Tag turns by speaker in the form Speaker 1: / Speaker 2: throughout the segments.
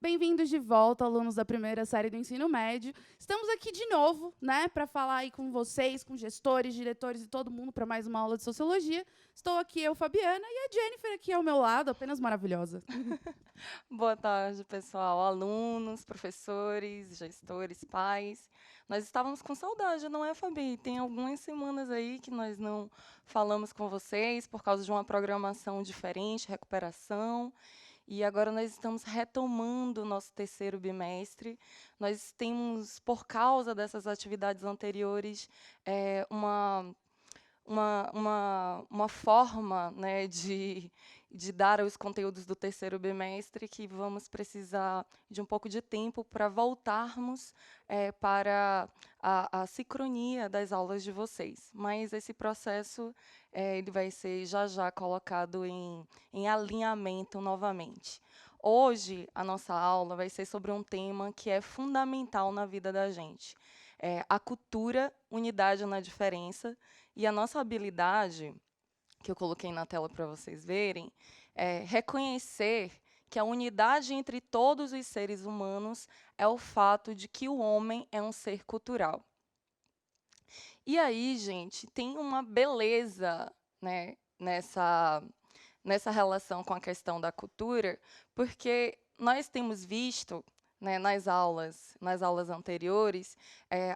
Speaker 1: Bem-vindos de volta, alunos da primeira série do ensino médio. Estamos aqui de novo, né, para falar aí com vocês, com gestores, diretores e todo mundo para mais uma aula de sociologia. Estou aqui eu, Fabiana, e a Jennifer aqui ao meu lado, apenas maravilhosa.
Speaker 2: Boa tarde, pessoal, alunos, professores, gestores, pais. Nós estávamos com saudade, não é, Fabi? Tem algumas semanas aí que nós não falamos com vocês por causa de uma programação diferente, recuperação. E agora nós estamos retomando o nosso terceiro bimestre. Nós temos, por causa dessas atividades anteriores, uma forma, né, de dar os conteúdos do terceiro bimestre que vamos precisar de um pouco de tempo para voltarmos para a sincronia das aulas de vocês. Mas esse processo ele vai ser já já colocado em alinhamento novamente. Hoje, a nossa aula vai ser sobre um tema que é fundamental na vida da gente. A cultura, unidade na diferença, e a nossa habilidade, que eu coloquei na tela para vocês verem, é reconhecer que a unidade entre todos os seres humanos é o fato de que o homem é um ser cultural. E aí, gente, tem uma beleza, né, nessa relação com a questão da cultura, porque nós temos visto, né, nas aulas anteriores,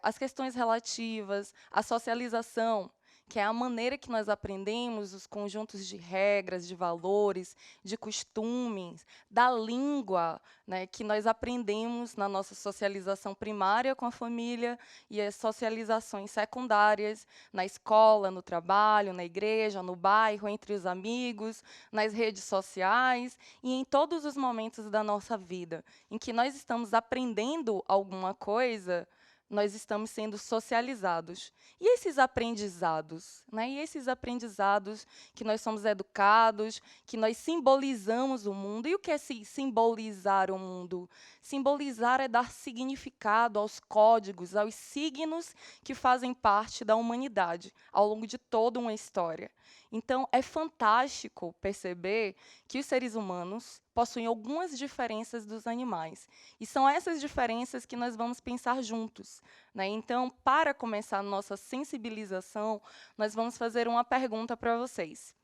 Speaker 2: as questões relativas à socialização, que é a maneira que nós aprendemos os conjuntos de regras, de valores, de costumes, da língua, né, que nós aprendemos na nossa socialização primária com a família e as socializações secundárias na escola, no trabalho, na igreja, no bairro, entre os amigos, nas redes sociais e em todos os momentos da nossa vida em que nós estamos aprendendo alguma coisa, nós estamos sendo socializados. E esses aprendizados, né? E esses aprendizados que nós somos educados, que nós simbolizamos o mundo. E o que é simbolizar o mundo? Simbolizar é dar significado aos códigos, aos signos que fazem parte da humanidade ao longo de toda uma história. Então, é fantástico perceber que os seres humanos possuem algumas diferenças dos animais. E são essas diferenças que nós vamos pensar juntos, né? Então, para começar a nossa sensibilização, nós vamos fazer uma pergunta para vocês.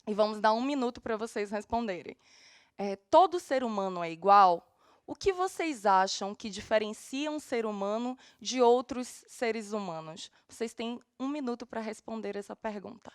Speaker 2: E vamos dar 1 minuto para vocês responderem. Todo ser humano é igual? O que vocês acham que diferencia um ser humano de outros seres humanos? Vocês têm 1 minuto para responder essa pergunta.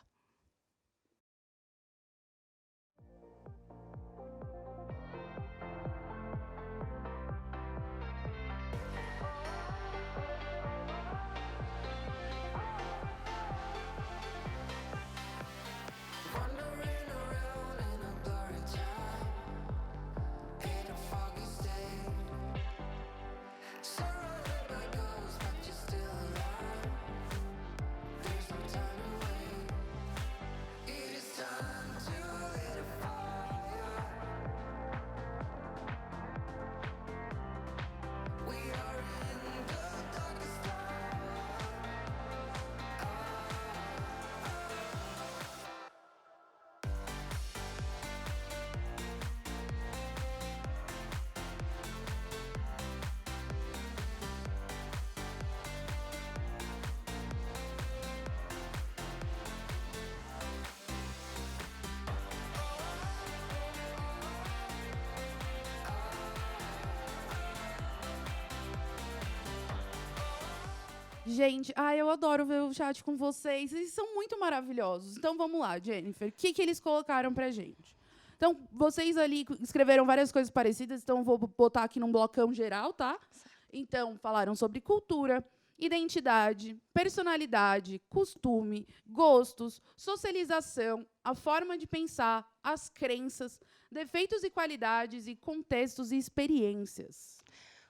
Speaker 1: Gente, eu adoro ver o chat com vocês. Eles são muito maravilhosos. Então, vamos lá, Jennifer. O que eles colocaram pra gente? Então, vocês ali escreveram várias coisas parecidas, então eu vou botar aqui num blocão geral, tá? Então, falaram sobre cultura, identidade, personalidade, costume, gostos, socialização, a forma de pensar, as crenças, defeitos e qualidades e contextos e experiências.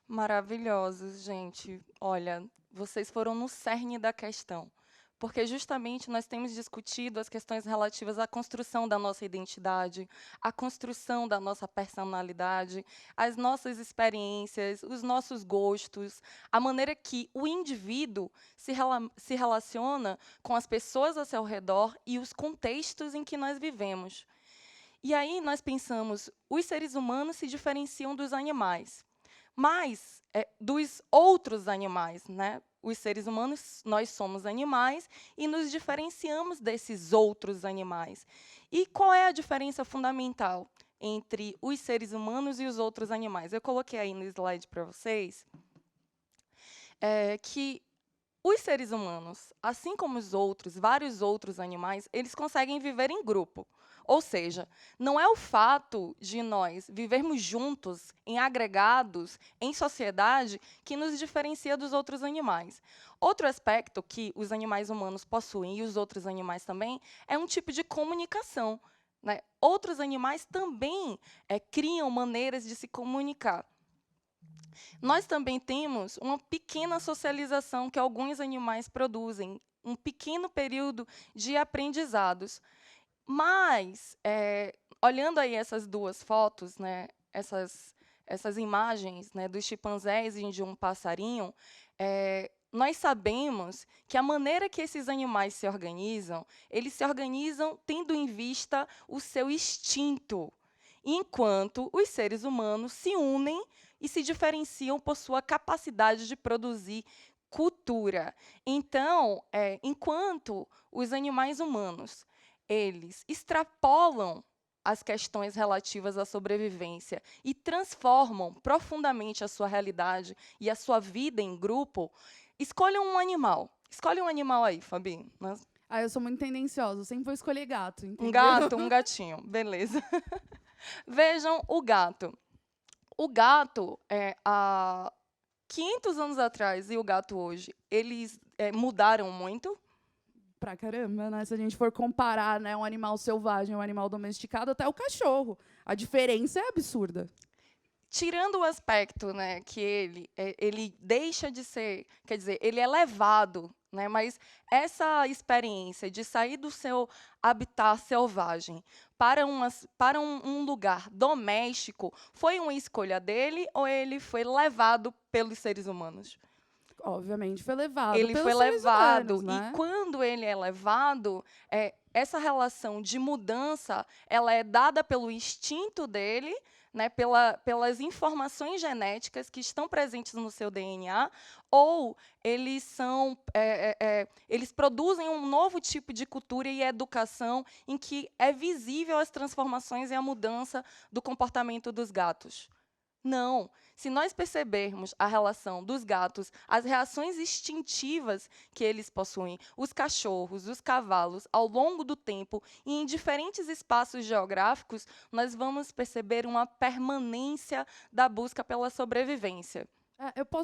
Speaker 2: Maravilhosos, gente. Olha, vocês foram no cerne da questão, porque justamente nós temos discutido as questões relativas à construção da nossa identidade, à construção da nossa personalidade, as nossas experiências, os nossos gostos, a maneira que o indivíduo se relaciona com as pessoas ao seu redor e os contextos em que nós vivemos. E aí nós pensamos, os seres humanos se diferenciam dos animais, mas dos outros animais, né? Os seres humanos, nós somos animais e nos diferenciamos desses outros animais. E qual é a diferença fundamental entre os seres humanos e os outros animais? Eu coloquei aí no slide para vocês que os seres humanos, assim como os outros, vários outros animais, eles conseguem viver em grupo. Ou seja, não é o fato de nós vivermos juntos, em agregados, em sociedade, que nos diferencia dos outros animais. Outro aspecto que os animais humanos possuem, e os outros animais também, é um tipo de comunicação, né? Outros animais também criam maneiras de se comunicar. Nós também temos uma pequena socialização que alguns animais produzem, um pequeno período de aprendizados. Mas, olhando aí essas duas fotos, né, essas imagens, né, dos chimpanzés e de um passarinho, nós sabemos que a maneira que esses animais se organizam, eles se organizam tendo em vista o seu instinto, enquanto os seres humanos se unem e se diferenciam por sua capacidade de produzir cultura. Então, enquanto os animais humanos eles extrapolam as questões relativas à sobrevivência e transformam profundamente a sua realidade e a sua vida em grupo, escolham um animal. Escolhe um animal aí, Fabi.
Speaker 1: Eu sou muito tendenciosa, eu sempre vou escolher gato, entendeu?
Speaker 2: Um gato, um gatinho. Beleza. Vejam o gato. O gato, há 500 anos atrás e o gato hoje, eles mudaram muito.
Speaker 1: Pra caramba, né? Se a gente for comparar, né, um animal selvagem, um animal domesticado, até o cachorro. A diferença é absurda.
Speaker 2: Tirando o aspecto, né, que ele deixa de ser, quer dizer, ele é levado, né, mas essa experiência de sair do seu habitat selvagem para um lugar doméstico, foi uma escolha dele ou ele foi levado pelos seres humanos?
Speaker 1: Obviamente foi levado
Speaker 2: Ele
Speaker 1: pelos
Speaker 2: foi
Speaker 1: seres
Speaker 2: levado,
Speaker 1: humanos, né?
Speaker 2: e quando ele é levado, essa relação de mudança, ela é dada pelo instinto dele, né, pelas informações genéticas que estão presentes no seu DNA, ou eles produzem um novo tipo de cultura e educação em que é visível as transformações e a mudança do comportamento dos gatos. Não. Se nós percebermos a relação dos gatos, as reações instintivas que eles possuem, os cachorros, os cavalos, ao longo do tempo e em diferentes espaços geográficos, nós vamos perceber uma permanência da busca pela sobrevivência.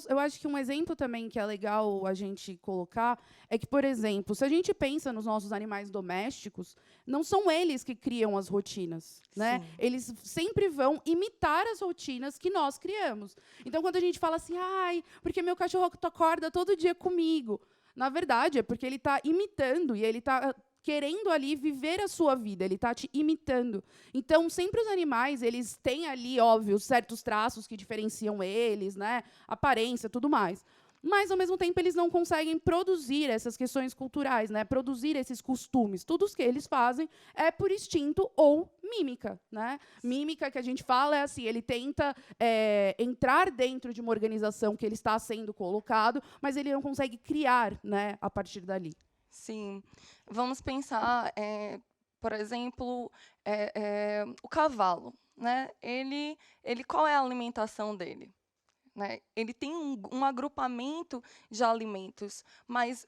Speaker 1: Eu acho que um exemplo também que é legal a gente colocar é que, por exemplo, se a gente pensa nos nossos animais domésticos, não são eles que criam as rotinas, né?
Speaker 2: Sim.
Speaker 1: Eles sempre vão imitar as rotinas que nós criamos. Então, quando a gente fala assim, ai, porque meu cachorro acorda todo dia comigo, na verdade é porque ele está imitando e ele está querendo ali viver a sua vida, ele está te imitando. Então, sempre os animais, eles têm ali, óbvio, certos traços que diferenciam eles, né? Aparência, tudo mais. Mas, ao mesmo tempo, eles não conseguem produzir essas questões culturais, né? Produzir esses costumes. Tudo o que eles fazem é por instinto ou mímica, né? Mímica, que a gente fala, é assim, ele tenta entrar dentro de uma organização que ele está sendo colocado, mas ele não consegue criar, né, a partir dali.
Speaker 2: Sim. Vamos pensar, por exemplo, o cavalo, né? Qual é a alimentação dele? Né? Ele tem um agrupamento de alimentos, mas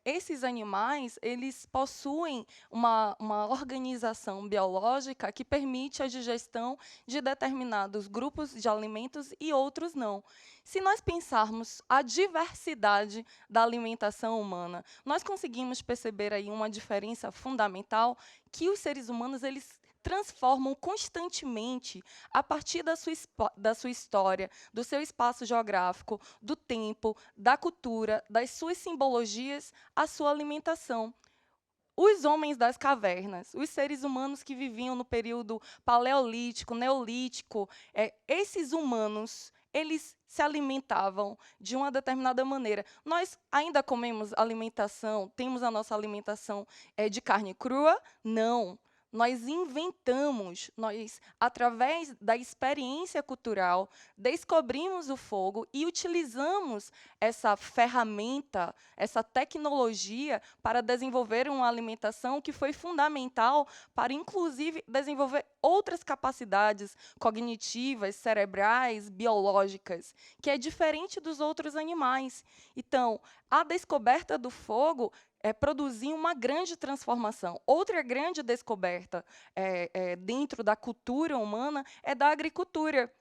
Speaker 2: esses animais eles possuem uma organização biológica que permite a digestão de determinados grupos de alimentos e outros não. Se nós pensarmos a diversidade da alimentação humana, nós conseguimos perceber aí uma diferença fundamental que os seres humanos eles transformam constantemente, a partir da sua história, do seu espaço geográfico, do tempo, da cultura, das suas simbologias, a sua alimentação. Os homens das cavernas, os seres humanos que viviam no período paleolítico, neolítico, esses humanos, eles se alimentavam de uma determinada maneira. Nós ainda comemos alimentação, temos a nossa alimentação de carne crua? Não. nós inventamos, nós, através da experiência cultural, descobrimos o fogo e utilizamos essa ferramenta, essa tecnologia para desenvolver uma alimentação que foi fundamental para, inclusive, desenvolver outras capacidades cognitivas, cerebrais, biológicas, que é diferente dos outros animais. Então, a descoberta do fogo produziu uma grande transformação. Outra grande descoberta dentro da cultura humana é da agricultura.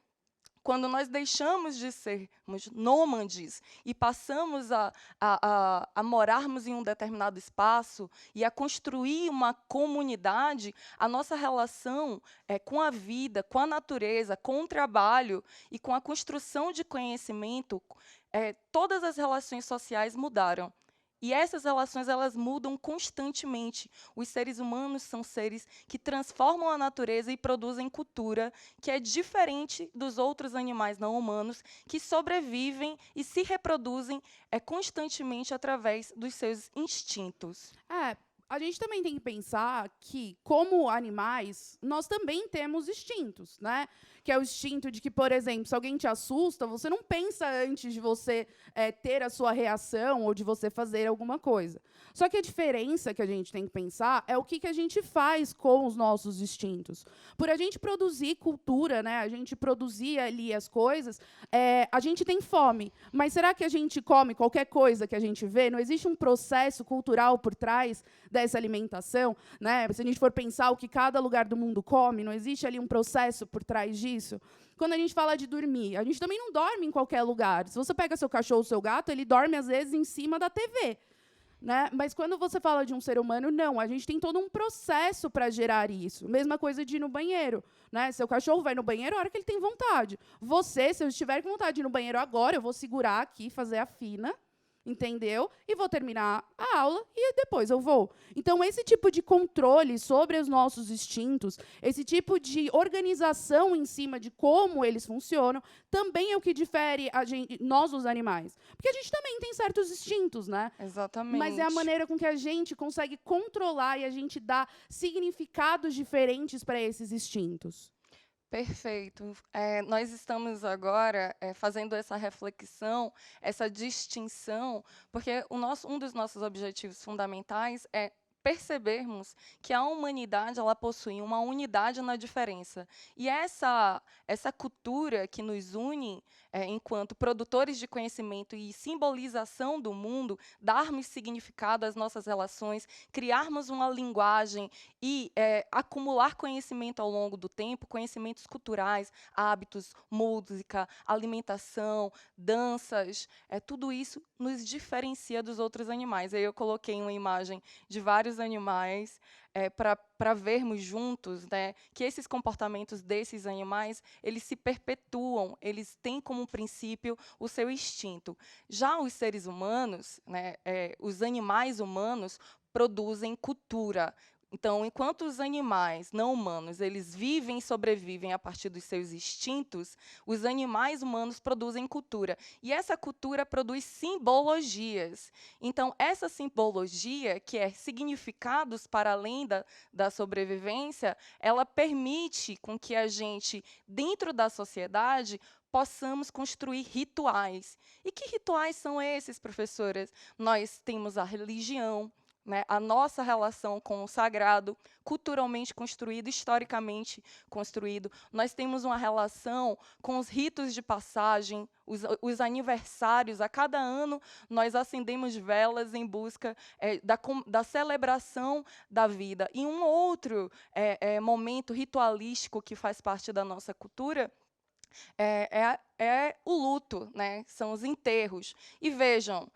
Speaker 2: Quando nós deixamos de sermos nômades e passamos a morarmos em um determinado espaço e a construir uma comunidade, a nossa relação com a vida, com a natureza, com o trabalho e com a construção de conhecimento, todas as relações sociais mudaram. E essas relações, elas mudam constantemente. Os seres humanos são seres que transformam a natureza e produzem cultura, que é diferente dos outros animais não humanos, que sobrevivem e se reproduzem constantemente através dos seus instintos.
Speaker 1: A gente também tem que pensar que, como animais, nós também temos instintos, né? Que é o instinto de que, por exemplo, se alguém te assusta, você não pensa antes de você ter a sua reação ou de você fazer alguma coisa. Só que a diferença que a gente tem que pensar é o que a gente faz com os nossos instintos. Por a gente produzir cultura, né? A gente produzir ali as coisas, a gente tem fome. Mas será que a gente come qualquer coisa que a gente vê? Não existe um processo cultural por trás dessa alimentação, né? Se a gente for pensar o que cada lugar do mundo come, não existe ali um processo por trás disso. Quando a gente fala de dormir, a gente também não dorme em qualquer lugar. Se você pega seu cachorro ou seu gato, ele dorme, às vezes, em cima da TV. Né? Mas quando você fala de um ser humano, não. A gente tem todo um processo para gerar isso. Mesma coisa de ir no banheiro. Né? Seu cachorro vai no banheiro a hora que ele tem vontade. Você, se eu estiver com vontade de ir no banheiro agora, eu vou segurar aqui, fazer a fina, entendeu? E vou terminar a aula e depois eu vou. Então, esse tipo de controle sobre os nossos instintos, esse tipo de organização em cima de como eles funcionam, também é o que difere nós, os animais. Porque a gente também tem certos instintos, né?
Speaker 2: Exatamente.
Speaker 1: Mas é a maneira com que a gente consegue controlar e a gente dá significados diferentes para esses instintos.
Speaker 2: Perfeito. Nós estamos agora fazendo essa reflexão, essa distinção, porque um dos nossos objetivos fundamentais é percebermos que a humanidade ela possui uma unidade na diferença. E essa cultura que nos une enquanto produtores de conhecimento e simbolização do mundo, darmos significado às nossas relações, criarmos uma linguagem e acumular conhecimento ao longo do tempo, conhecimentos culturais, hábitos, música, alimentação, danças, tudo isso nos diferencia dos outros animais. Aí eu coloquei uma imagem de vários animais para vermos juntos, né, que esses comportamentos desses animais, eles se perpetuam, eles têm como princípio o seu instinto. Já os seres humanos, né, os animais humanos, produzem cultura. Então, enquanto os animais não humanos, eles vivem e sobrevivem a partir dos seus instintos, os animais humanos produzem cultura. E essa cultura produz simbologias. Então, essa simbologia, que é significados para além da sobrevivência, ela permite com que a gente, dentro da sociedade, possamos construir rituais. E que rituais são esses, professoras? Nós temos a religião, né, a nossa relação com o sagrado, culturalmente construído, historicamente construído. Nós temos uma relação com os ritos de passagem, os aniversários. A cada ano, nós acendemos velas em busca da celebração da vida. E um outro momento ritualístico que faz parte da nossa cultura é o luto, né? São os enterros. E vejam,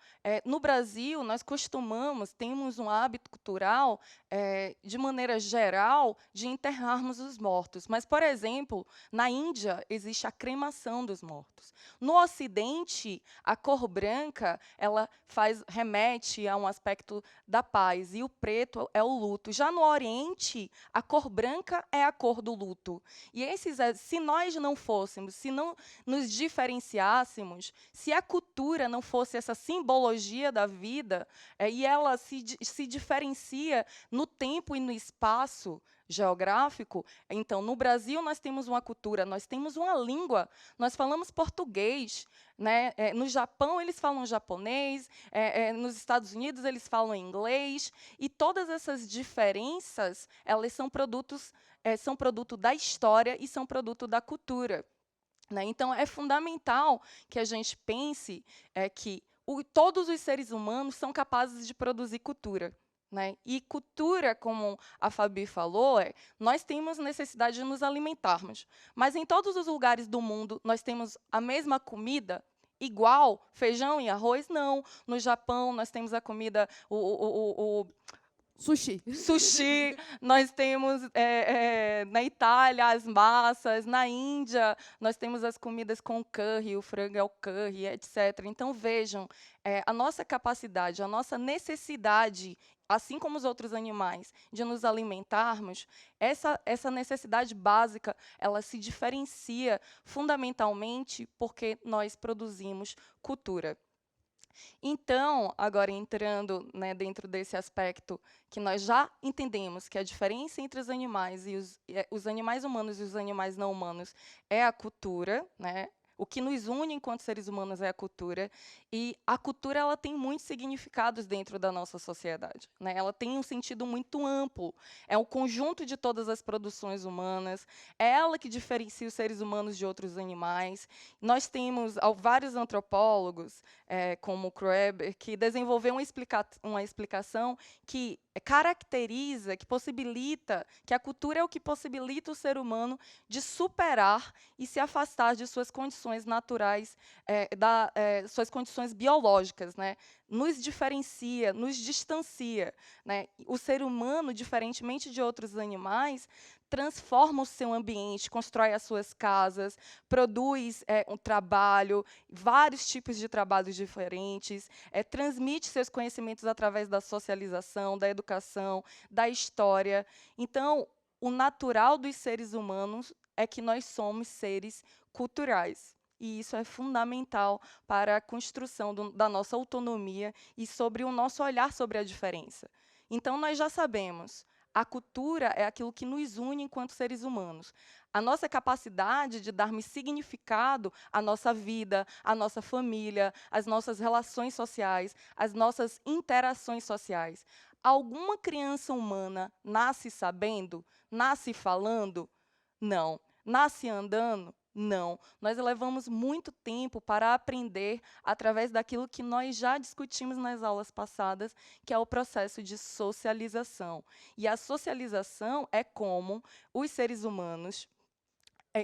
Speaker 2: no Brasil, nós temos um hábito cultural, de maneira geral, de enterrarmos os mortos. Mas, por exemplo, na Índia, existe a cremação dos mortos. No Ocidente, a cor branca ela remete a um aspecto da paz, e o preto é o luto. Já no Oriente, a cor branca é a cor do luto. E se nós não fôssemos, se não nos diferenciássemos, se a cultura não fosse essa simbologia da vida, e ela se diferencia no tempo e no espaço geográfico, então, no Brasil, nós temos uma cultura, nós temos uma língua, nós falamos português, né? No Japão, eles falam japonês, nos Estados Unidos, eles falam inglês, e todas essas diferenças, elas são são produto da história e são produto da cultura. Né? Então, é fundamental que a gente pense que todos os seres humanos são capazes de produzir cultura. Né? E cultura, como a Fabi falou, nós temos necessidade de nos alimentarmos. Mas em todos os lugares do mundo, nós temos a mesma comida, igual, feijão e arroz? Não. No Japão, nós temos a comida,
Speaker 1: Sushi.
Speaker 2: sushi, nós temos na Itália as massas, na Índia nós temos as comidas com curry, o frango é o curry, etc. Então, vejam, a nossa capacidade, a nossa necessidade, assim como os outros animais, de nos alimentarmos, essa necessidade básica, ela se diferencia fundamentalmente porque nós produzimos cultura. Então, agora entrando, né, dentro desse aspecto que nós já entendemos que a diferença entre os animais e os animais humanos e os animais não humanos é a cultura, né? O que nos une enquanto seres humanos é a cultura, e a cultura ela tem muitos significados dentro da nossa sociedade. Né? Ela tem um sentido muito amplo, é um conjunto de todas as produções humanas, é ela que diferencia os seres humanos de outros animais. Nós temos vários antropólogos, como Kroeber, que desenvolveu uma explicação que caracteriza, que possibilita, que a cultura é o que possibilita o ser humano de superar e se afastar de suas condições naturais, suas condições biológicas, né? Nos diferencia, nos distancia. Né? O ser humano, diferentemente de outros animais, transforma o seu ambiente, constrói as suas casas, produz um trabalho, vários tipos de trabalhos diferentes, transmite seus conhecimentos através da socialização, da educação, da história. Então, o natural dos seres humanos é que nós somos seres culturais. E isso é fundamental para a construção da nossa autonomia e sobre o nosso olhar sobre a diferença. Então, nós já sabemos, a cultura é aquilo que nos une enquanto seres humanos. A nossa capacidade de darmos significado à nossa vida, à nossa família, às nossas relações sociais, às nossas interações sociais. Alguma criança humana nasce sabendo? Nasce falando? Não. Nasce andando? Não. Nós levamos muito tempo para aprender através daquilo que nós já discutimos nas aulas passadas, que é o processo de socialização. E a socialização é como os seres humanos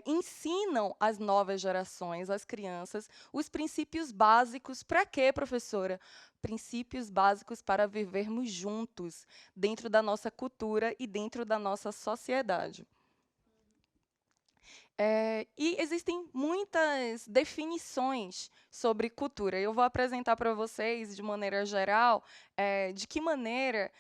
Speaker 2: ensinam às novas gerações, às crianças, os princípios básicos. Para quê, professora? Princípios básicos para vivermos juntos, dentro da nossa cultura e dentro da nossa sociedade. E existem muitas definições sobre cultura. Eu vou apresentar para vocês, de maneira geral, de que maneira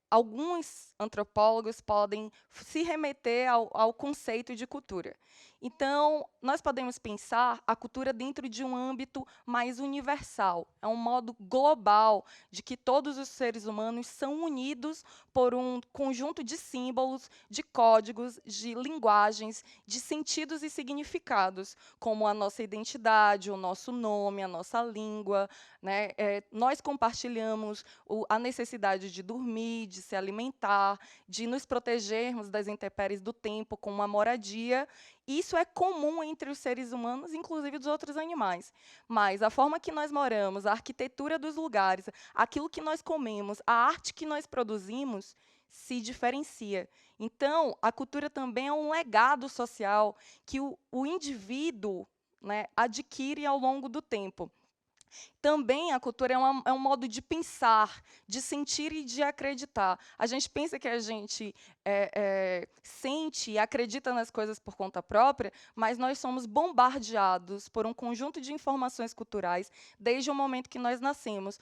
Speaker 2: alguns antropólogos podem se remeter ao conceito de cultura. Então, nós podemos pensar a cultura dentro de um âmbito mais universal. É um modo global de que todos os seres humanos são unidos por um conjunto de símbolos, de códigos, de linguagens, de sentidos e significados, como a nossa identidade, o nosso nome, a nossa língua. Né? Nós compartilhamos a necessidade de dormir, de se alimentar, de nos protegermos das intempéries do tempo com uma moradia. Isso é comum entre os seres humanos, inclusive dos outros animais. Mas a forma que nós moramos, a arquitetura dos lugares, aquilo que nós comemos, a arte que nós produzimos, se diferencia. Então, a cultura também é um legado social que o indivíduo, né, adquire ao longo do tempo. Também a cultura é um modo de pensar, de sentir e de acreditar. A gente pensa que a gente sente e acredita nas coisas por conta própria, mas nós somos bombardeados por um conjunto de informações culturais desde o momento que nós nascemos.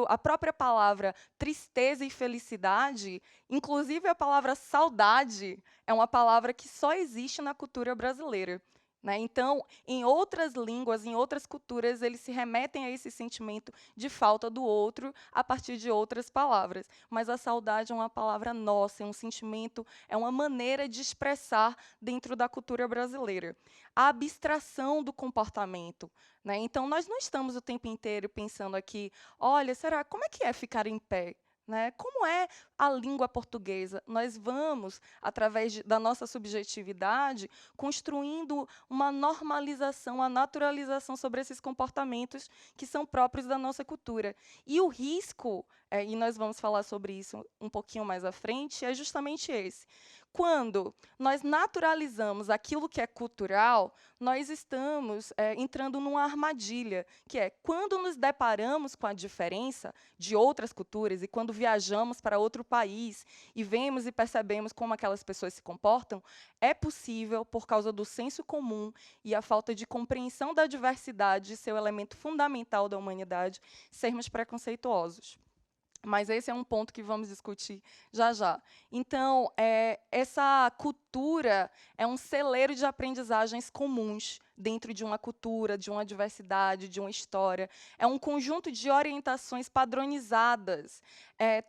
Speaker 2: A própria palavra tristeza e felicidade, inclusive a palavra saudade, é uma palavra que só existe na cultura brasileira. né? Então, em outras línguas, em outras culturas, eles se remetem a esse sentimento de falta do outro a partir de outras palavras. Mas a saudade é uma palavra nossa, é um sentimento, é uma maneira de expressar dentro da cultura brasileira. A abstração do comportamento, né? Então, nós não estamos o tempo inteiro pensando aqui, olha, será, como é que é ficar em pé? Né? Como é a língua portuguesa? Nós vamos, através da nossa subjetividade, construindo uma normalização, uma naturalização sobre esses comportamentos que são próprios da nossa cultura. E o risco, e nós vamos falar sobre isso um pouquinho mais à frente, é justamente esse. Quando nós naturalizamos aquilo que é cultural, nós estamos entrando numa armadilha, que é quando nos deparamos com a diferença de outras culturas e quando viajamos para outro país e vemos e percebemos como aquelas pessoas se comportam, é possível, por causa do senso comum e a falta de compreensão da diversidade, seu elemento fundamental da humanidade, sermos preconceituosos. Mas esse é um ponto que vamos discutir já já. Então, essa cultura é um celeiro de aprendizagens comuns dentro de uma cultura, de uma diversidade, de uma história. É um conjunto de orientações padronizadas,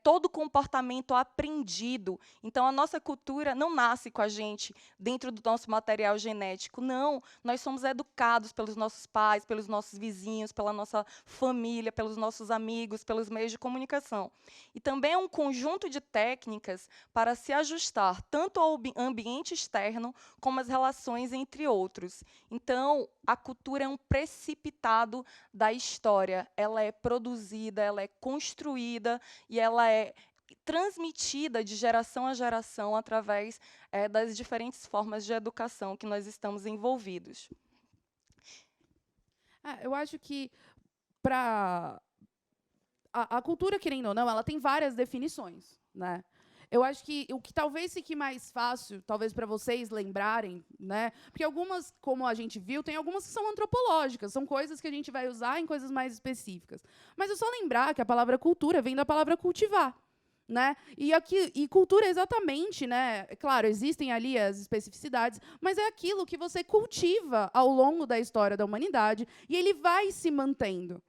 Speaker 2: todo comportamento aprendido. Então, a nossa cultura não nasce com a gente dentro do nosso material genético, não. Nós somos educados pelos nossos pais, pelos nossos vizinhos, pela nossa família, pelos nossos amigos, pelos meios de comunicação. E também é um conjunto de técnicas para se ajustar tanto ao ambiente externo como às relações entre outros. Então, a cultura é um precipitado da história. Ela é produzida, ela é construída e ela é transmitida de geração a geração através das diferentes formas de educação que nós estamos envolvidos.
Speaker 1: Eu acho que para a cultura, querendo ou não, ela tem várias definições, né? Eu acho que o que talvez fique mais fácil, talvez para vocês lembrarem, né? Porque algumas, como a gente viu, tem algumas que são antropológicas, são coisas que a gente vai usar em coisas mais específicas. Mas é só lembrar que a palavra cultura vem da palavra cultivar, né? E cultura é exatamente, né? Claro, existem ali as especificidades, mas é aquilo que você cultiva ao longo da história da humanidade e ele vai se mantendo.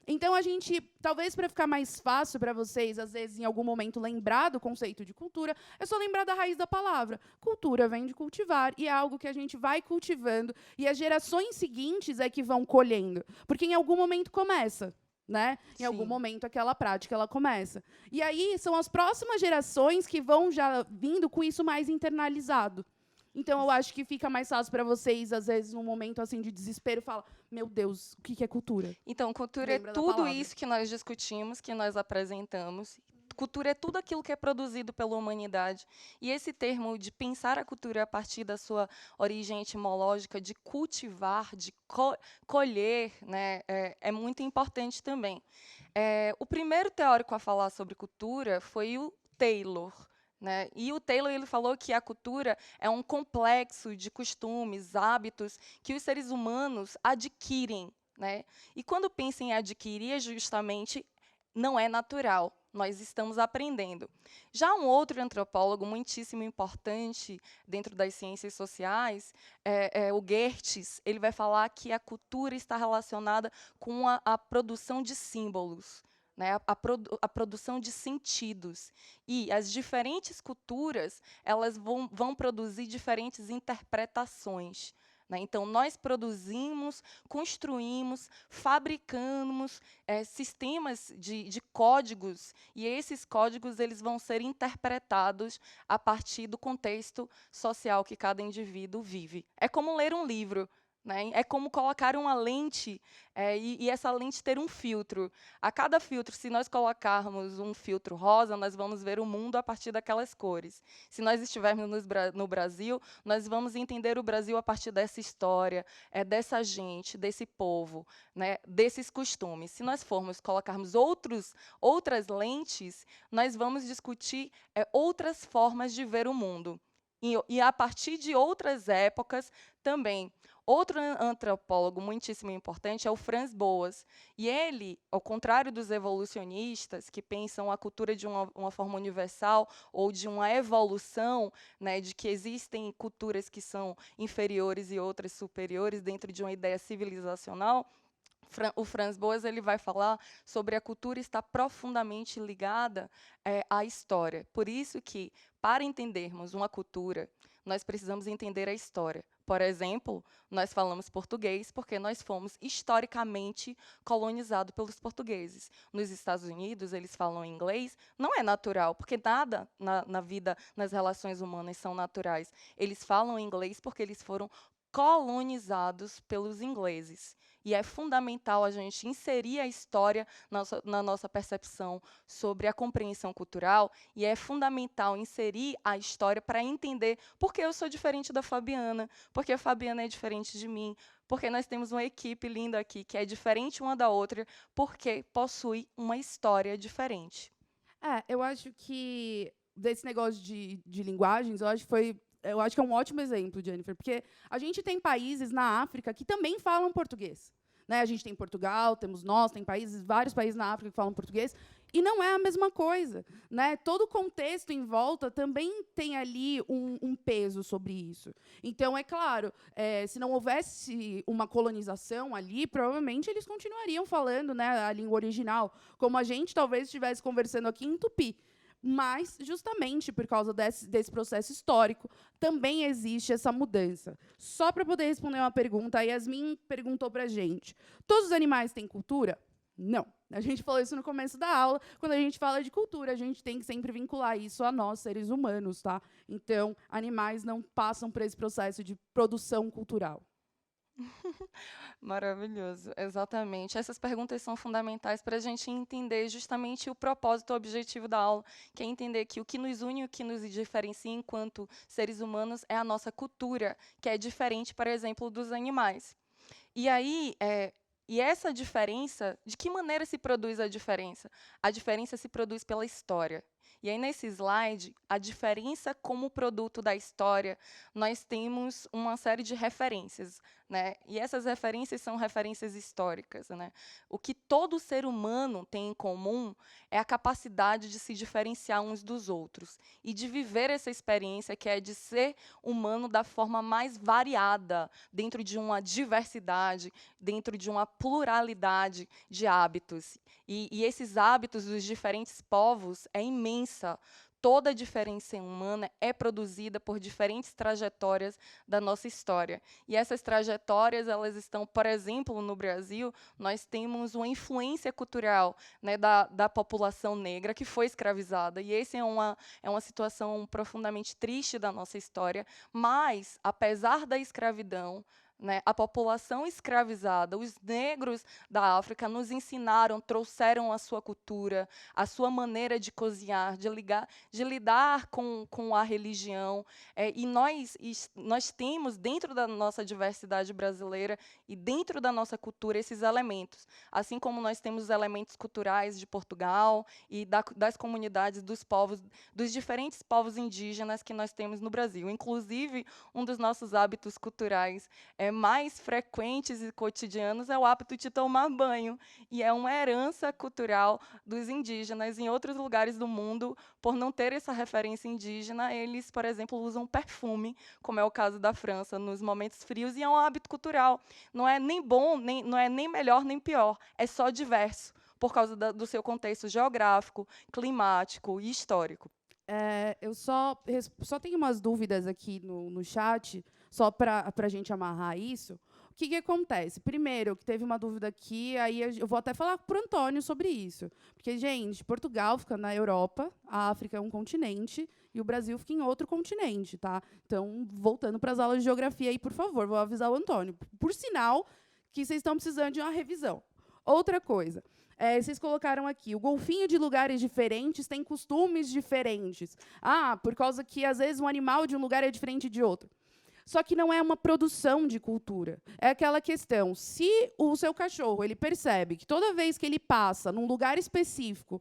Speaker 1: Então, a gente, talvez para ficar mais fácil para vocês, às vezes, em algum momento, lembrar do conceito de cultura, é só lembrar da raiz da palavra. Cultura vem de cultivar, e é algo que a gente vai cultivando, e as gerações seguintes é que vão colhendo. Porque em algum momento começa, né? Em algum momento aquela prática ela começa. E aí são as próximas gerações que vão já vindo com isso mais internalizado. Então, eu acho que fica mais fácil para vocês, às vezes, num momento assim de desespero, falar, meu Deus, o que é cultura?
Speaker 2: Então, cultura é tudo isso que nós discutimos, que nós apresentamos. Cultura é tudo aquilo que é produzido pela humanidade. E esse termo de pensar a cultura a partir da sua origem etimológica, de cultivar, de colher, né, é muito importante também. O primeiro teórico a falar sobre cultura foi o Taylor. Né? E o Taylor ele falou que a cultura é um complexo de costumes, hábitos que os seres humanos adquirem. Né? E quando pensa em adquirir, justamente não é natural, nós estamos aprendendo. Já um outro antropólogo muitíssimo importante dentro das ciências sociais, o Geertz, ele vai falar que a cultura está relacionada com a produção de símbolos. Né, a produção de sentidos. E as diferentes culturas elas vão produzir diferentes interpretações. Né? Então, nós produzimos, construímos, fabricamos sistemas de códigos, e esses códigos eles vão ser interpretados a partir do contexto social que cada indivíduo vive. É como ler um livro. Né? É como colocar uma lente e essa lente ter um filtro. A cada filtro, se nós colocarmos um filtro rosa, nós vamos ver o mundo a partir daquelas cores. Se nós estivermos no Brasil, nós vamos entender o Brasil a partir dessa história, dessa gente, desse povo, né? Desses costumes. Se nós formos colocarmos outras lentes, nós vamos discutir outras formas de ver o mundo. E a partir de outras épocas também. Outro antropólogo muitíssimo importante é o Franz Boas. E ele, ao contrário dos evolucionistas, que pensam a cultura de uma forma universal ou de uma evolução, né, de que existem culturas que são inferiores e outras superiores dentro de uma ideia civilizacional, o Franz Boas ele vai falar sobre a cultura estar profundamente ligada à história. Por isso que, para entendermos uma cultura, nós precisamos entender a história. Por exemplo, nós falamos português porque nós fomos historicamente colonizados pelos portugueses. Nos Estados Unidos, eles falam inglês. Não é natural, porque nada na vida, nas relações humanas, são naturais. Eles falam inglês porque eles foram colonizados pelos ingleses. E é fundamental a gente inserir a história na nossa percepção sobre a compreensão cultural, e é fundamental inserir a história para entender por que eu sou diferente da Fabiana, porque a Fabiana é diferente de mim, porque nós temos uma equipe linda aqui que é diferente uma da outra, porque possui uma história diferente.
Speaker 1: Eu acho que desse negócio de linguagens, eu acho que é um ótimo exemplo, Jennifer, porque a gente tem países na África que também falam português. Né? A gente tem Portugal, temos nós, tem vários países na África que falam português, e não é a mesma coisa. Né? Todo o contexto em volta também tem ali um peso sobre isso. Então, é claro, se não houvesse uma colonização ali, provavelmente eles continuariam falando, né, a língua original, como a gente talvez estivesse conversando aqui em tupi. Mas, justamente por causa desse processo histórico, também existe essa mudança. Só para poder responder uma pergunta, a Yasmin perguntou para a gente, todos os animais têm cultura? Não. A gente falou isso no começo da aula. Quando a gente fala de cultura, a gente tem que sempre vincular isso a nós, seres humanos. Tá? Então, animais não passam por esse processo de produção cultural.
Speaker 2: Maravilhoso, exatamente. Essas perguntas são fundamentais para a gente entender justamente o propósito, o objetivo da aula, que é entender que o que nos une, o que nos diferencia enquanto seres humanos é a nossa cultura, que é diferente, por exemplo, dos animais. E aí, e essa diferença, de que maneira se produz a diferença? A diferença se produz pela história. E aí, nesse slide, a diferença como produto da história, nós temos uma série de referências. Né? E essas referências são referências históricas. Né? O que todo ser humano tem em comum é a capacidade de se diferenciar uns dos outros e de viver essa experiência que é de ser humano da forma mais variada, dentro de uma diversidade, dentro de uma pluralidade de hábitos. E esses hábitos dos diferentes povos é imensa. Toda a diferença humana é produzida por diferentes trajetórias da nossa história. E essas trajetórias, elas estão, por exemplo, no Brasil, nós temos uma influência cultural, né, da população negra que foi escravizada. E essa é uma situação profundamente triste da nossa história. Mas, apesar da escravidão, né, a população escravizada, os negros da África nos ensinaram, trouxeram a sua cultura, a sua maneira de cozinhar, de lidar com a religião. E nós temos, dentro da nossa diversidade brasileira e dentro da nossa cultura, esses elementos. Assim como nós temos os elementos culturais de Portugal e das comunidades dos povos, dos diferentes povos indígenas que nós temos no Brasil. Inclusive, um dos nossos hábitos culturais mais frequentes e cotidianos é o hábito de tomar banho, e é uma herança cultural dos indígenas. Em outros lugares do mundo, por não ter essa referência indígena, eles, por exemplo, usam perfume, como é o caso da França, nos momentos frios, e é um hábito cultural. Não é nem bom, não é nem melhor, nem pior, é só diverso, por causa do seu contexto geográfico, climático e histórico.
Speaker 1: Eu só tenho umas dúvidas aqui no chat, só para a gente amarrar isso. O que acontece? Primeiro, que teve uma dúvida aqui, aí eu vou até falar para o Antônio sobre isso. Porque, gente, Portugal fica na Europa, a África é um continente, e o Brasil fica em outro continente, tá? Então, voltando para as aulas de geografia aí, por favor, vou avisar o Antônio. Por sinal que vocês estão precisando de uma revisão. Outra coisa. Vocês colocaram aqui, o golfinho de lugares diferentes tem costumes diferentes. Por causa que, às vezes, um animal de um lugar é diferente de outro. Só que não é uma produção de cultura. É aquela questão, se o seu cachorro ele percebe que toda vez que ele passa num lugar específico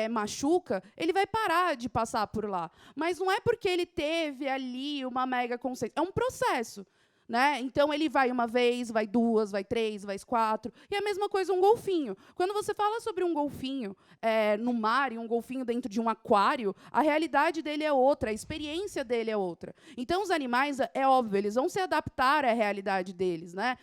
Speaker 1: machuca, ele vai parar de passar por lá. Mas não é porque ele teve ali uma mega consciência. É um processo. Né? Então, ele vai uma vez, vai duas, vai três, vai quatro. E a mesma coisa um golfinho. Quando você fala sobre um golfinho no mar e um golfinho dentro de um aquário, a realidade dele é outra, a experiência dele é outra. Então, os animais, é óbvio, eles vão se adaptar à realidade deles. Né?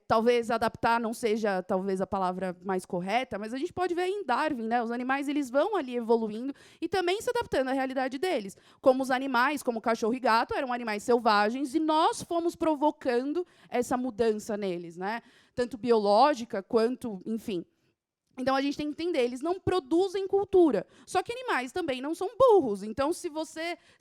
Speaker 1: Talvez adaptar não seja talvez a palavra mais correta, mas a gente pode ver em Darwin, né? Os animais eles vão ali evoluindo e também se adaptando à realidade deles. Como os animais, como cachorro e gato, eram animais selvagens e nós fomos provocando essa mudança neles, né? Tanto biológica quanto, enfim. Então, a gente tem que entender, eles não produzem cultura. Só que animais também não são burros. Então, se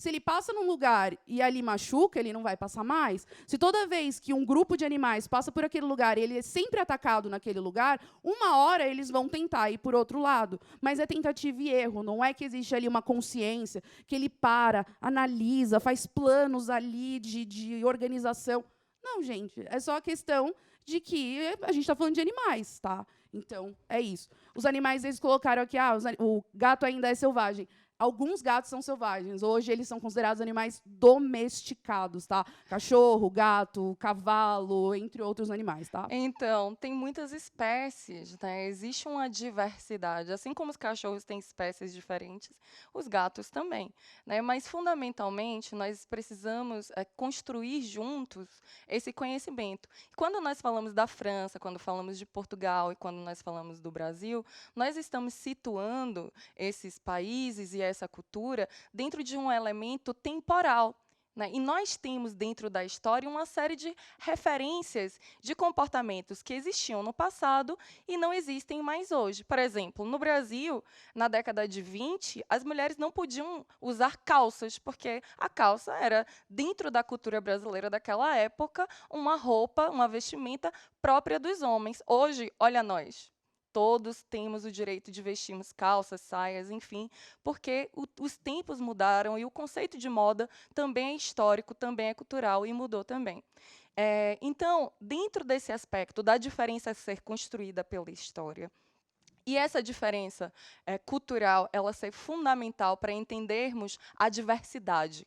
Speaker 1: ele passa num lugar e ali machuca, ele não vai passar mais. Se toda vez que um grupo de animais passa por aquele lugar e ele é sempre atacado naquele lugar, uma hora eles vão tentar ir por outro lado. Mas é tentativa e erro. Não é que existe ali uma consciência que ele para, analisa, faz planos ali de organização. Não, gente. É só a questão de que a gente está falando de animais, tá? Então, é isso. Os animais, eles colocaram aqui, o gato ainda é selvagem. Alguns gatos são selvagens. Hoje, eles são considerados animais domesticados, tá? Cachorro, gato, cavalo, entre outros animais, tá?
Speaker 2: Então, tem muitas espécies, né? Existe uma diversidade. Assim como os cachorros têm espécies diferentes, os gatos também, né? Mas, fundamentalmente, nós precisamos construir juntos esse conhecimento. Quando nós falamos da França, quando falamos de Portugal e quando nós falamos do Brasil, nós estamos situando esses países e essa cultura dentro de um elemento temporal. Né? E nós temos dentro da história uma série de referências de comportamentos que existiam no passado e não existem mais hoje. Por exemplo, no Brasil, na década de 20, as mulheres não podiam usar calças, porque a calça era, dentro da cultura brasileira daquela época, uma roupa, uma vestimenta própria dos homens. Hoje, olha nós. Todos temos o direito de vestirmos calças, saias, enfim, porque os tempos mudaram e o conceito de moda também é histórico, também é cultural e mudou também. Então, dentro desse aspecto da diferença ser construída pela história, e essa diferença cultural, ela ser fundamental para entendermos a diversidade.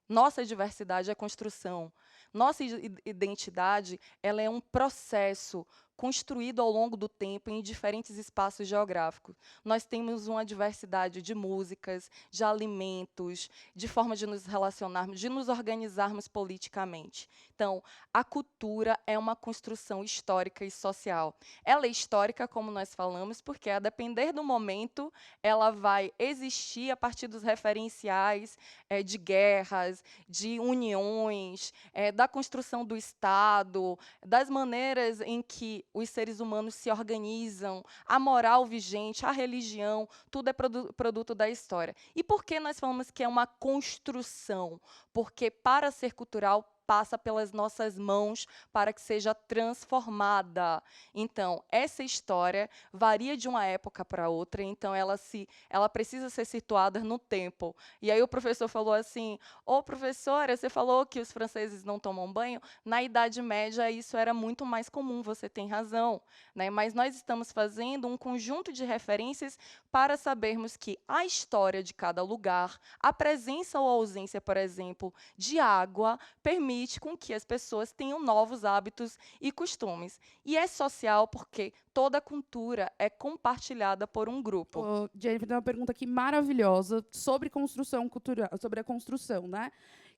Speaker 2: Nossa diversidade é construção. Nossa identidade, ela é um processo construído ao longo do tempo em diferentes espaços geográficos. Nós temos uma diversidade de músicas, de alimentos, de forma de nos relacionarmos, de nos organizarmos politicamente. Então, a cultura é uma construção histórica e social. Ela é histórica, como nós falamos, porque, a depender do momento, ela vai existir a partir dos referenciais de guerras, de uniões, da construção do Estado, das maneiras em que os seres humanos se organizam, a moral vigente, a religião, tudo é produto da história. E por que nós falamos que é uma construção? Porque, para ser cultural, passa pelas nossas mãos para que seja transformada. Então, essa história varia de uma época para outra, então ela precisa ser situada no tempo. E aí o professor falou assim: ô professora, você falou que os franceses não tomam banho? Na Idade Média isso era muito mais comum, você tem razão. Né? Mas nós estamos fazendo um conjunto de referências para sabermos que a história de cada lugar, a presença ou ausência, por exemplo, de água, permite com que as pessoas tenham novos hábitos e costumes. E é social porque toda cultura é compartilhada por um grupo.
Speaker 1: Jennifer, tem uma pergunta aqui maravilhosa sobre construção cultural, sobre a construção, né?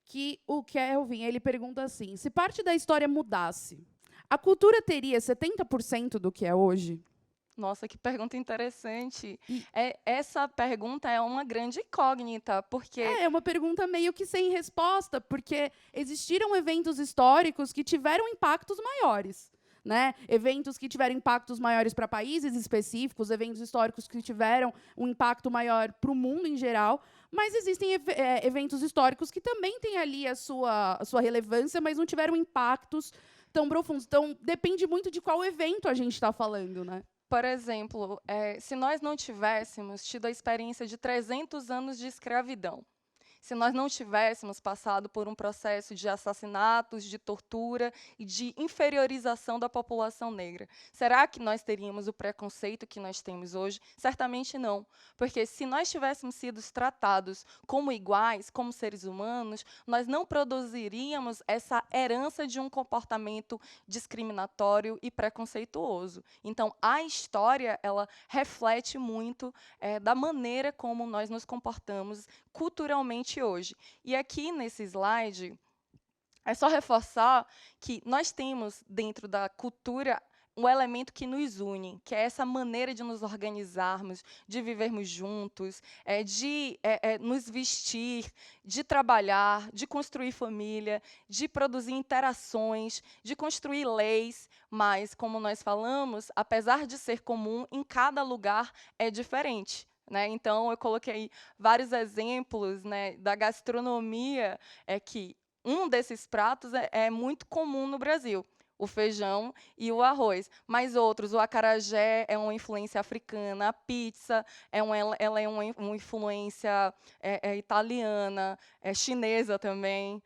Speaker 1: Que o Kelvin, ele pergunta assim: se parte da história mudasse, a cultura teria 70% do que é hoje?
Speaker 2: Nossa, que pergunta interessante. Essa pergunta é uma grande incógnita, porque...
Speaker 1: É uma pergunta meio que sem resposta, porque existiram eventos históricos que tiveram impactos maiores. Né? Eventos que tiveram impactos maiores para países específicos, eventos históricos que tiveram um impacto maior para o mundo em geral, mas existem eventos históricos que também têm ali a sua relevância, mas não tiveram impactos tão profundos. Então, depende muito de qual evento a gente está falando, né?
Speaker 2: Por exemplo, se nós não tivéssemos tido a experiência de 300 anos de escravidão, se nós não tivéssemos passado por um processo de assassinatos, de tortura e de inferiorização da população negra? Será que nós teríamos o preconceito que nós temos hoje? Certamente não, porque se nós tivéssemos sido tratados como iguais, como seres humanos, nós não produziríamos essa herança de um comportamento discriminatório e preconceituoso. Então, a história, ela reflete muito da maneira como nós nos comportamos culturalmente hoje. E aqui nesse slide, é só reforçar que nós temos dentro da cultura um elemento que nos une, que é essa maneira de nos organizarmos, de vivermos juntos, de nos vestir, de trabalhar, de construir família, de produzir interações, de construir leis, mas, como nós falamos, apesar de ser comum, em cada lugar é diferente. Né? Então, eu coloquei vários exemplos, né, da gastronomia, que um desses pratos é muito comum no Brasil, o feijão e o arroz. Mas outros, o acarajé é uma influência africana, a pizza ela é uma influência italiana, chinesa também,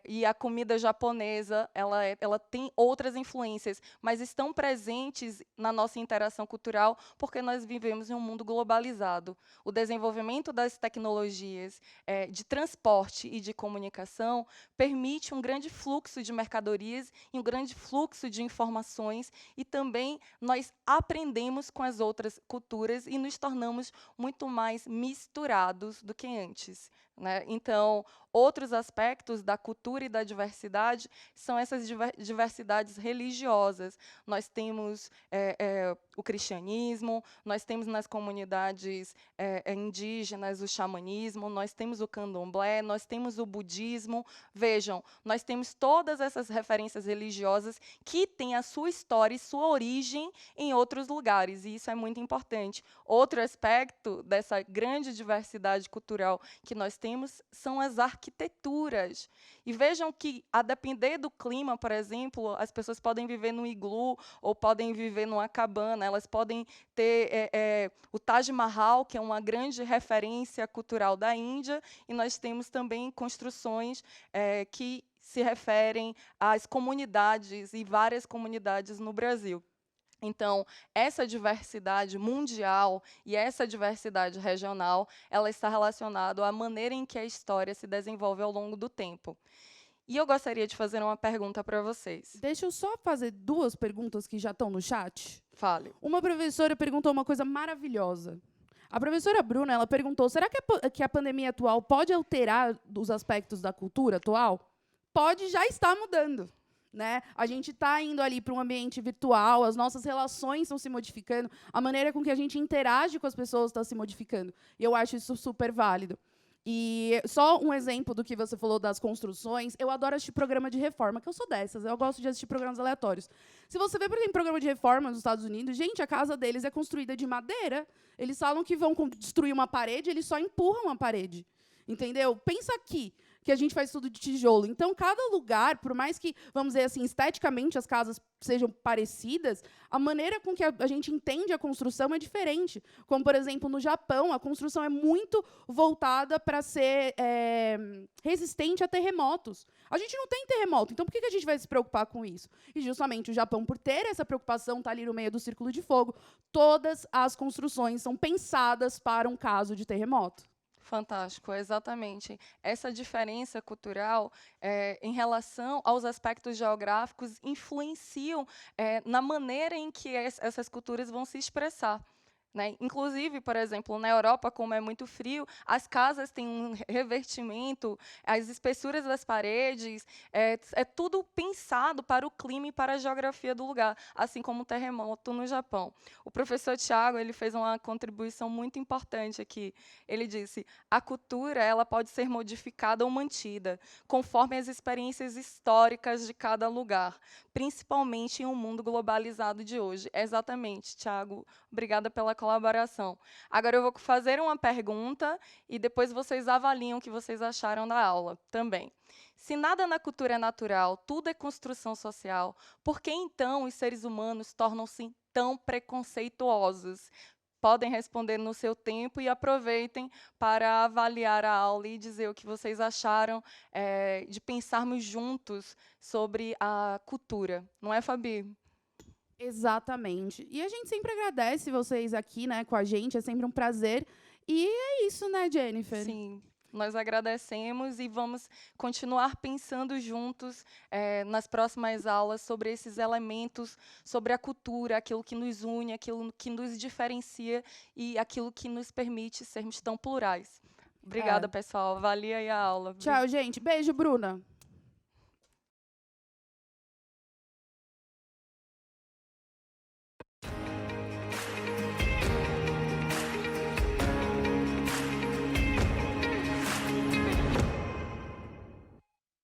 Speaker 2: e a comida japonesa ela tem outras influências, mas estão presentes na nossa interação cultural porque nós vivemos em um mundo globalizado. O desenvolvimento das tecnologias de transporte e de comunicação permite um grande fluxo de mercadorias e um grande fluxo de informações, e também nós aprendemos com as outras culturas e nos tornamos muito mais misturados do que antes. Né? Então, outros aspectos da cultura e da diversidade são essas diversidades religiosas. Nós temos o cristianismo, nós temos nas comunidades indígenas o xamanismo, nós temos o candomblé, nós temos o budismo. Vejam, nós temos todas essas referências religiosas que têm a sua história e sua origem em outros lugares, e isso é muito importante. Outro aspecto dessa grande diversidade cultural que nós temos são as arquiteturas. E vejam que, a depender do clima, por exemplo, as pessoas podem viver num iglu ou podem viver numa cabana, elas podem ter o Taj Mahal, que é uma grande referência cultural da Índia, e nós temos também construções que se referem às comunidades e várias comunidades no Brasil. Então, essa diversidade mundial e essa diversidade regional, ela está relacionada à maneira em que a história se desenvolve ao longo do tempo. E eu gostaria de fazer uma pergunta para vocês.
Speaker 1: Deixa eu só fazer 2 perguntas que já estão no chat.
Speaker 2: Fale.
Speaker 1: Uma professora perguntou uma coisa maravilhosa. A professora Bruna, ela perguntou, será que a pandemia atual pode alterar os aspectos da cultura atual? Pode, já está mudando. Né? A gente está indo ali para um ambiente virtual, as nossas relações estão se modificando, a maneira com que a gente interage com as pessoas está se modificando. E eu acho isso super válido. E só um exemplo do que você falou das construções, eu adoro assistir programa de reforma, que eu sou dessas, eu gosto de assistir programas aleatórios. Se você vê, por exemplo, programa de reforma nos Estados Unidos, gente, a casa deles é construída de madeira, eles falam que vão destruir uma parede, eles só empurram a parede. Entendeu? Pensa aqui, que a gente faz tudo de tijolo. Então, cada lugar, por mais que, vamos dizer assim, esteticamente as casas sejam parecidas, a maneira com que a gente entende a construção é diferente. Como, por exemplo, no Japão, a construção é muito voltada para ser resistente a terremotos. A gente não tem terremoto, então por que a gente vai se preocupar com isso? E justamente o Japão, por ter essa preocupação, está ali no meio do círculo de fogo, todas as construções são pensadas para um caso de terremoto.
Speaker 2: Fantástico, exatamente. Essa diferença cultural, em relação aos aspectos geográficos, influenciam na maneira em que essas culturas vão se expressar. Né? Inclusive, por exemplo, na Europa, como é muito frio, as casas têm um revertimento, as espessuras das paredes, é tudo pensado para o clima e para a geografia do lugar, assim como o terremoto no Japão. O professor Tiago, ele fez uma contribuição muito importante aqui. Ele disse: a cultura ela pode ser modificada ou mantida, conforme as experiências históricas de cada lugar, principalmente em um mundo globalizado de hoje. Exatamente, Tiago. Obrigada pela colaboração. Agora eu vou fazer uma pergunta e depois vocês avaliam o que vocês acharam da aula também. Se nada na cultura é natural, tudo é construção social, por que então os seres humanos tornam-se tão preconceituosos? podem responder no seu tempo e aproveitem para avaliar a aula e dizer o que vocês acharam de pensarmos juntos sobre a cultura. Não é, Fabi?
Speaker 1: Exatamente. E a gente sempre agradece vocês aqui, né, com a gente. É sempre um prazer. E é isso, né, Jennifer?
Speaker 2: Sim, nós agradecemos e vamos continuar pensando juntos nas próximas aulas sobre esses elementos, sobre a cultura, aquilo que nos une, aquilo que nos diferencia e aquilo que nos permite sermos tão plurais. Obrigada, pessoal. Avalie aí a aula.
Speaker 1: Tchau, gente. Beijo, Bruna.